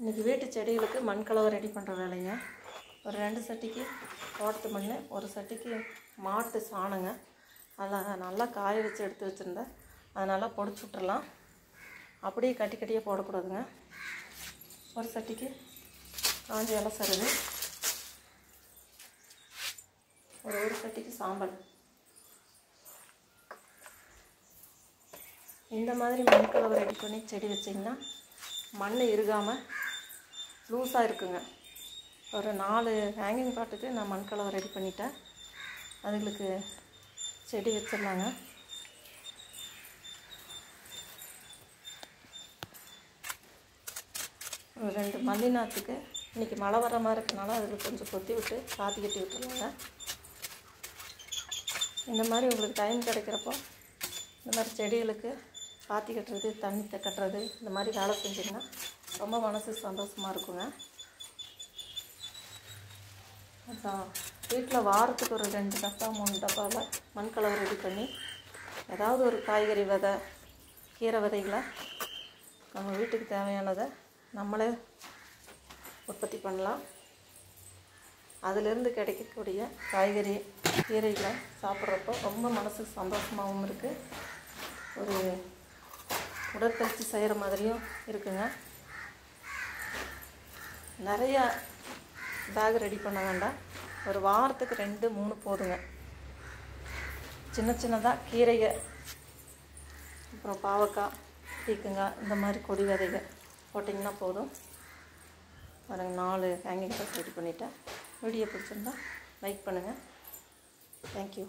இன்றைக்கி வீட்டு செடிகளுக்கு மண் கலவை ரெடி பண்ணுற வேலைங்க. ஒரு 2 சட்டிக்கு தோட்டத்து மண், ஒரு சட்டிக்கு மாட்டு சாணங்க. அதெல்லாம் நல்லா காய வச்சு எடுத்து வச்சுருந்தேன். அதை நல்லா பொடிச்சு விட்டுறலாம். அப்படியே கட்டி கட்டியாக போடக்கூடாதுங்க. ஒரு சட்டிக்கு காஞ்ச இலை சருகு, ஒரு சட்டிக்கு சாம்பல். இந்த மாதிரி மண் கலவை ரெடி பண்ணி செடி வச்சிங்கன்னா மண் இறுகாமல் லூஸாக இருக்குங்க. ஒரு 4 ஹேங்கிங் பாட்டுக்கு நான் மண் கலவை ரெடி பண்ணிட்டேன். அதுங்களுக்கு செடி வச்சிடலாங்க. ஒரு 2 மல்லி நாற்றுக்கு இன்றைக்கி மழை வர மாதிரி இருக்கனால அதுக்கு கொஞ்சம் கொத்தி விட்டு காத்தி கட்டி விட்டுருலாங்க. இந்த மாதிரி உங்களுக்கு டைம் கிடைக்கிறப்போ இந்த மாதிரி செடிகளுக்கு பாத்தி கட்டுறது, தண்ணி கட்டுறது, இந்த மாதிரி வேலை செஞ்சிங்கன்னா ரொம்ப மனசு சந்தோஷமாக இருக்குங்க. அதான் வீட்டில் வாரத்துக்கு ஒரு 2 டப்பா 3 டப்பாவில் மண் கலவை ரெடி பண்ணி ஏதாவது ஒரு காய்கறி விதை, கீரை விதைகளை நம்ம வீட்டுக்கு தேவையானதை நம்மளே உற்பத்தி பண்ணலாம். அதிலிருந்து கிடைக்கக்கூடிய காய்கறி, கீரைகளை சாப்பிட்றப்போ ரொம்ப மனசுக்கு சந்தோஷமாகவும் இருக்குது. ஒரு உடற்பயிற்சி செய்கிற மாதிரியும் இருக்குங்க. நிறையா பேக் ரெடி பண்ண வேண்டாம். ஒரு வாரத்துக்கு 2-3 போதுங்க. சின்ன சின்னதாக கீரைகள், அப்புறம் பாவக்காய், பீக்கங்காய், இந்த மாதிரி கொடி விதைகள் போட்டிங்கன்னா போதும். ஒரு 4 ஹேங்கிங் பாக்ஸ் ரெடி பண்ணிட்டேன். வீடியோ பிடிச்சிருந்தா லைக் பண்ணுங்கள். தேங்க்யூ.